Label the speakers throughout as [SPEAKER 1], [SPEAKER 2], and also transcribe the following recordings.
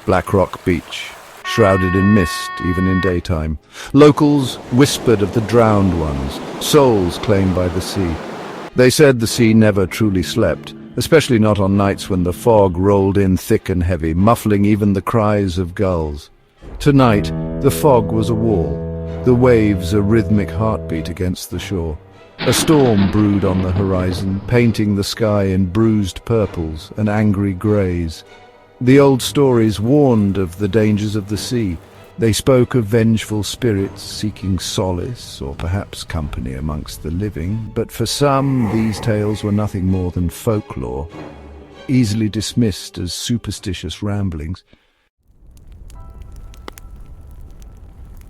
[SPEAKER 1] Black Rock Beach, shrouded in mist even in daytime. Locals whispered of the drowned ones, souls claimed by the sea. They said the sea never truly slept, especially not on nights when the fog rolled in thick and heavy, muffling even the cries of gulls. Tonight, the fog was a wall, the waves a rhythmic heartbeat against the shore. A storm brewed on the horizon, painting the sky in bruised purples and angry greys. The old stories warned of the dangers of the sea. They spoke of vengeful spirits seeking solace or perhaps company amongst the living, but for some these tales were nothing more than folklore, easily dismissed as superstitious ramblings.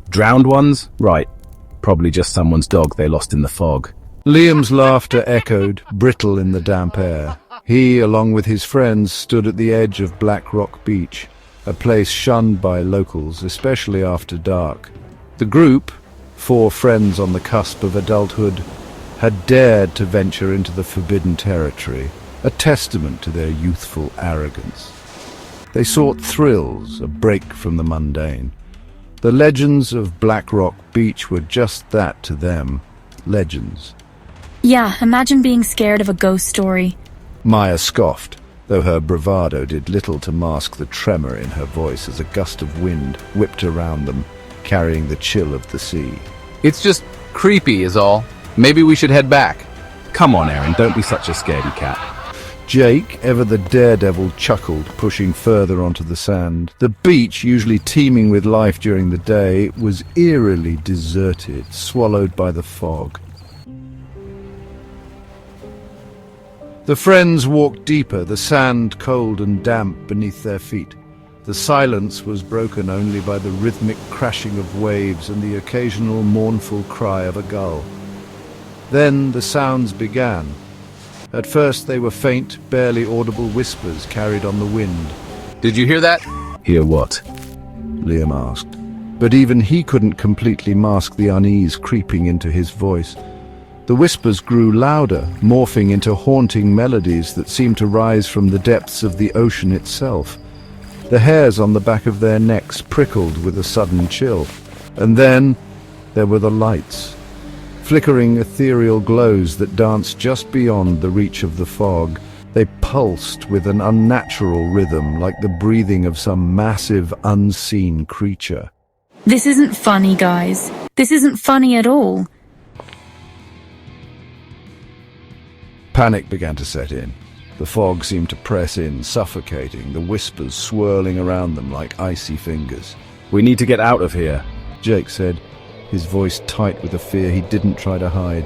[SPEAKER 2] Drowned ones? Right. Probably just someone's dog they lost in the fog.
[SPEAKER 1] Liam's laughter echoed, brittle in the damp air. He, along with his friends, stood at the edge of Black Rock Beach, a place shunned by locals, especially after dark. The group, 4 friends on the cusp of adulthood, had dared to venture into the forbidden territory, a testament to their youthful arrogance. They sought thrills, a break from the mundane. The legends of Black Rock Beach were just that to them, legends.
[SPEAKER 3] Yeah, imagine being scared of a ghost story.
[SPEAKER 1] Maya scoffed, though her bravado did little to mask the tremor in her voice as a gust of wind whipped around them, carrying the chill of the sea.
[SPEAKER 4] It's just creepy is all. Maybe we should head back.
[SPEAKER 2] Come on, Erin, don't be such a scaredy cat.
[SPEAKER 1] Jake, ever the daredevil, chuckled, pushing further onto the sand. The beach, usually teeming with life during the day, was eerily deserted, swallowed by the fog. The friends walked deeper, the sand cold and damp beneath their feet. The silence was broken only by the rhythmic crashing of waves and the occasional mournful cry of a gull. Then the sounds began. At first they were faint, barely audible whispers carried on the wind.
[SPEAKER 4] Did you hear that?
[SPEAKER 2] Hear what?
[SPEAKER 1] Liam asked. But even he couldn't completely mask the unease creeping into his voice. The whispers grew louder, morphing into haunting melodies that seemed to rise from the depths of the ocean itself. The hairs on the back of their necks prickled with a sudden chill. And then there were the lights, flickering ethereal glows that danced just beyond the reach of the fog. They pulsed with an unnatural rhythm, like the breathing of some massive, unseen creature.
[SPEAKER 3] This isn't funny, guys. This isn't funny at all.
[SPEAKER 1] Panic began to set in. The fog seemed to press in, suffocating, the whispers swirling around them like icy fingers.
[SPEAKER 2] We need to get out of here,
[SPEAKER 1] Jake said, his voice tight with a fear he didn't try to hide.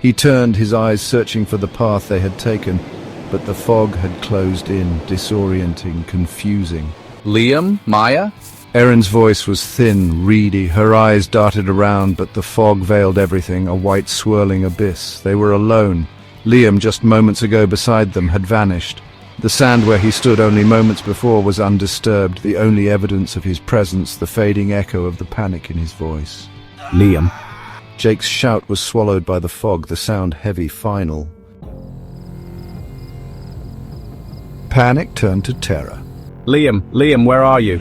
[SPEAKER 1] He turned, his eyes searching for the path they had taken, but the fog had closed in, disorienting, confusing.
[SPEAKER 4] Liam? Maya?
[SPEAKER 1] Erin's voice was thin, reedy, her eyes darted around, but the fog veiled everything, a white swirling abyss. They were alone. Liam, just moments ago beside them, had vanished. The sand where he stood only moments before was undisturbed, the only evidence of his presence, the fading echo of the panic in his voice.
[SPEAKER 2] Liam.
[SPEAKER 1] Jake's shout was swallowed by the fog, the sound heavy, final. Panic turned to terror.
[SPEAKER 2] Liam, where are you?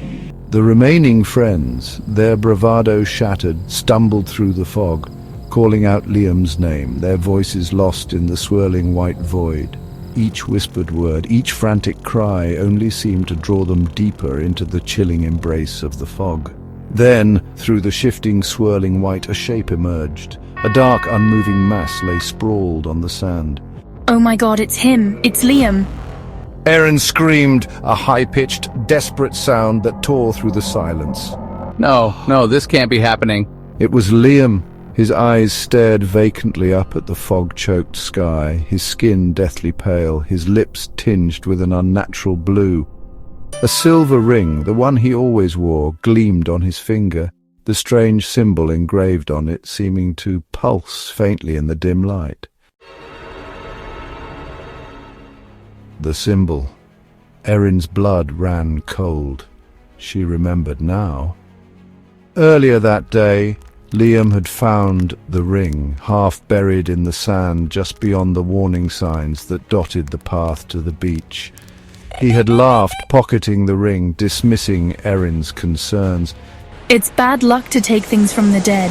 [SPEAKER 1] The remaining friends, their bravado shattered, stumbled through the fog, calling out Liam's name, their voices lost in the swirling white void. Each whispered word, each frantic cry only seemed to draw them deeper into the chilling embrace of the fog. Then, through the shifting, swirling white, a shape emerged. A dark, unmoving mass lay sprawled on the sand.
[SPEAKER 3] Oh my god, it's him! It's Liam!
[SPEAKER 1] Erin screamed, a high-pitched, desperate sound that tore through the silence.
[SPEAKER 4] No, this can't be happening.
[SPEAKER 1] It was Liam. His eyes stared vacantly up at the fog-choked sky, his skin deathly pale, his lips tinged with an unnatural blue. A silver ring, the one he always wore, gleamed on his finger, the strange symbol engraved on it seeming to pulse faintly in the dim light. The symbol. Erin's blood ran cold. She remembered now. Earlier that day, Liam had found the ring, half buried in the sand just beyond the warning signs that dotted the path to the beach. He had laughed, pocketing the ring, dismissing Erin's concerns.
[SPEAKER 3] It's bad luck to take things from the dead.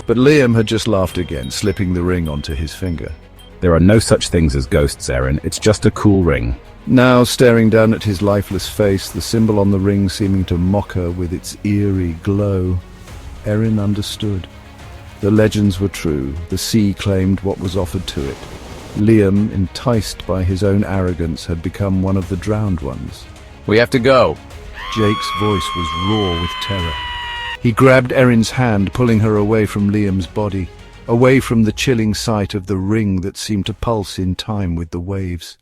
[SPEAKER 1] But Liam had just laughed again, slipping the ring onto his finger.
[SPEAKER 2] There are no such things as ghosts, Erin. It's just a cool ring.
[SPEAKER 1] Now, staring down at his lifeless face, the symbol on the ring seeming to mock her with its eerie glow, Erin understood. The legends were true. The sea claimed what was offered to it. Liam, enticed by his own arrogance, had become one of the drowned ones.
[SPEAKER 4] We have to go.
[SPEAKER 1] Jake's voice was raw with terror. He grabbed Erin's hand, pulling her away from Liam's body, away from the chilling sight of the ring that seemed to pulse in time with the waves.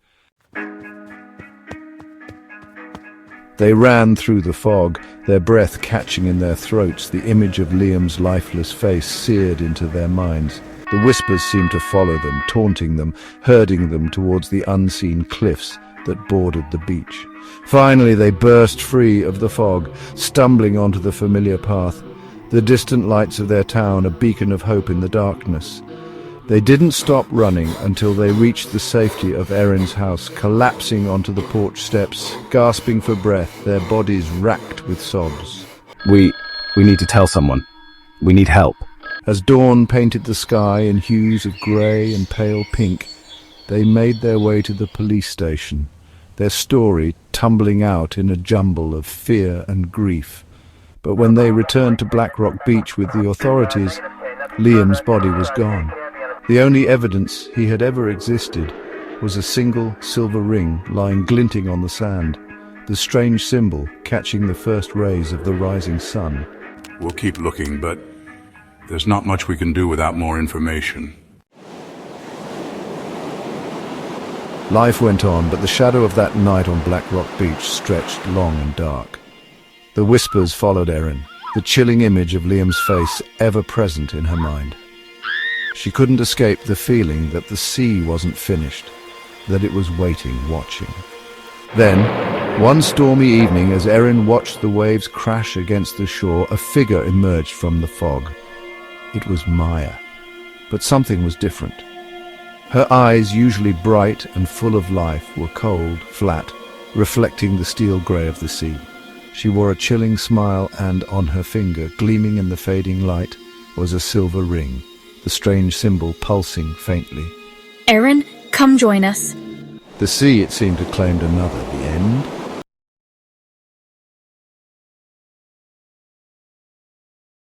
[SPEAKER 1] They ran through the fog, their breath catching in their throats, the image of Liam's lifeless face seared into their minds. The whispers seemed to follow them, taunting them, herding them towards the unseen cliffs that bordered the beach. Finally, they burst free of the fog, stumbling onto the familiar path, the distant lights of their town a beacon of hope in the darkness. They didn't stop running until they reached the safety of Erin's house, collapsing onto the porch steps, gasping for breath, their bodies racked with sobs.
[SPEAKER 2] We need to tell someone. We need help.
[SPEAKER 1] As dawn painted the sky in hues of grey and pale pink, they made their way to the police station, their story tumbling out in a jumble of fear and grief. But when they returned to Black Rock Beach with the authorities, Liam's body was gone. The only evidence he had ever existed was a single silver ring lying glinting on the sand, the strange symbol catching the first rays of the rising sun.
[SPEAKER 5] We'll keep looking, but there's not much we can do without more information.
[SPEAKER 1] Life went on, but the shadow of that night on Black Rock Beach stretched long and dark. The whispers followed Erin, the chilling image of Liam's face ever present in her mind. She couldn't escape the feeling that the sea wasn't finished, that it was waiting, watching. Then, one stormy evening, as Erin watched the waves crash against the shore, a figure emerged from the fog. It was Maya, but something was different. Her eyes, usually bright and full of life, were cold, flat, reflecting the steel grey of the sea. She wore a chilling smile, and on her finger, gleaming in the fading light, was a silver ring, the strange symbol pulsing faintly.
[SPEAKER 3] Erin, come join us.
[SPEAKER 1] The sea, it seemed, had claimed another. The end?